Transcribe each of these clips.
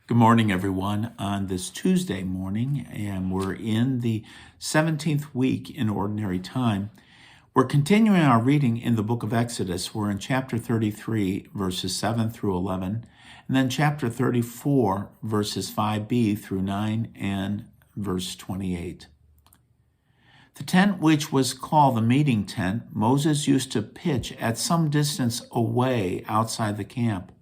Good morning, everyone, on this Tuesday morning, and we're in the 17th week in Ordinary Time. We're continuing our reading in the book of Exodus. We're in chapter 33, verses 7 through 11, and then chapter 34, verses 5b through 9, and verse 28. The tent, which was called the meeting tent, Moses used to pitch at some distance away outside the camp.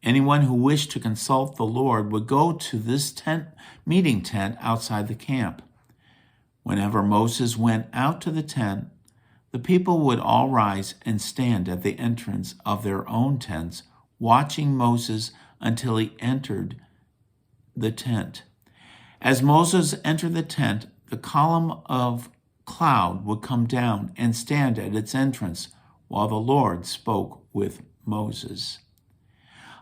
Anyone who wished to consult the Lord would go to this meeting tent outside the camp. Whenever Moses went out to the tent, the people would all rise and stand at the entrance of their own tents, watching Moses until he entered the tent. As Moses entered the tent, the column of cloud would come down and stand at its entrance while the Lord spoke with Moses.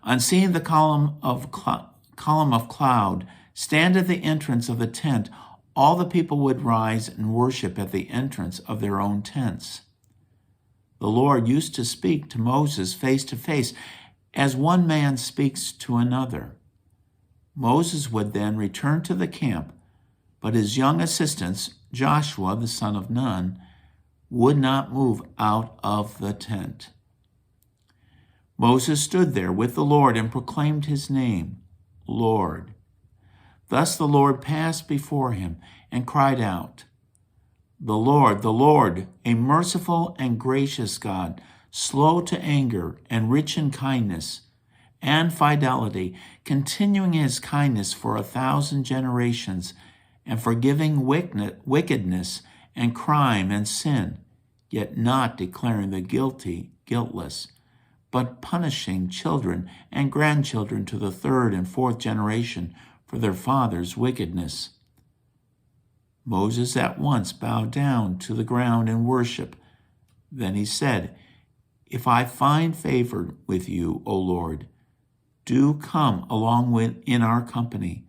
On seeing the column of cloud stand at the entrance of the tent, all the people would rise and worship at the entrance of their own tents. The Lord used to speak to Moses face to face, as one man speaks to another. Moses would then return to the camp, but his young assistants, Joshua, the son of Nun, would not move out of the tent. Moses stood there with the Lord and proclaimed his name, Lord. Thus the Lord passed before him and cried out, the Lord, a merciful and gracious God, slow to anger and rich in kindness and fidelity, continuing his kindness for 1,000 generations, and forgiving wickedness and crime and sin, yet not declaring the guilty guiltless, but punishing children and grandchildren to the 3rd and 4th generation for their father's wickedness. Moses at once bowed down to the ground in worship. Then he said, If I find favor with you, O Lord, do come along in our company.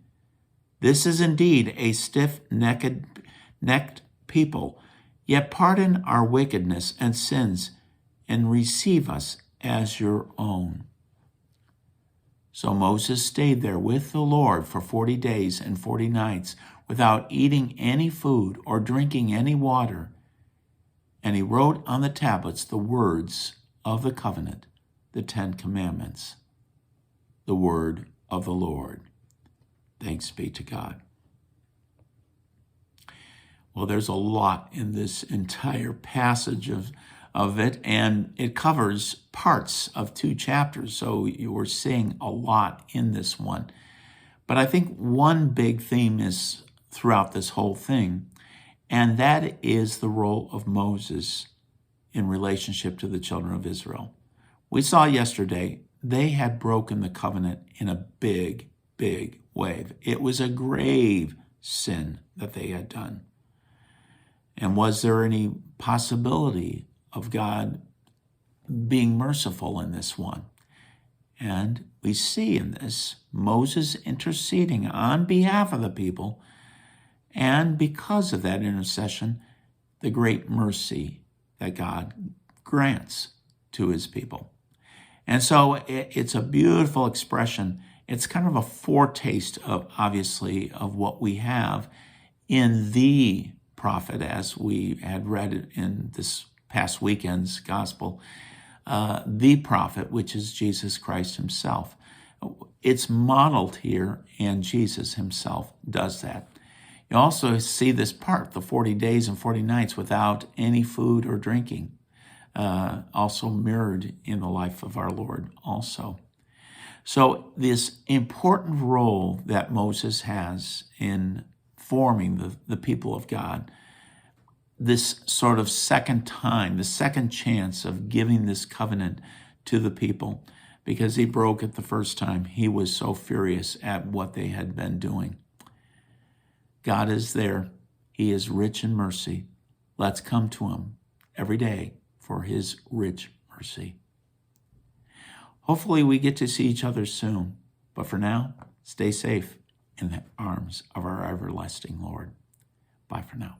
This is indeed a stiff-necked people, yet pardon our wickedness and sins and receive us as your own. So Moses stayed there with the Lord for 40 days and 40 nights without eating any food or drinking any water. And he wrote on the tablets the words of the covenant, the 10 Commandments, the word of the Lord. Thanks be to God. Well, there's a lot in this entire passage of it, and it covers parts of 2 chapters, so you are seeing a lot in this one. But I think one big theme is throughout this whole thing, and that is the role of Moses in relationship to the children of Israel. We saw yesterday they had broken the covenant in a big, big way. It was a grave sin that they had done. And was there any possibility of God being merciful in this one? And we see in this Moses interceding on behalf of the people, and because of that intercession, the great mercy that God grants to his people. And so it's a beautiful expression. It's kind of a foretaste of, obviously, of what we have in the prophet, as we had read in this past weekend's gospel, the prophet, which is Jesus Christ himself. It's modeled here, and Jesus himself does that. You also see this part, the 40 days and 40 nights without any food or drinking, also mirrored in the life of our Lord also. So this important role that Moses has in forming the people of God, this sort of second time, the second chance of giving this covenant to the people, because he broke it the first time. He was so furious at what they had been doing. God is there. He is rich in mercy. Let's come to him every day for his rich mercy. Hopefully we get to see each other soon, but for now, stay safe in the arms of our everlasting Lord. Bye for now.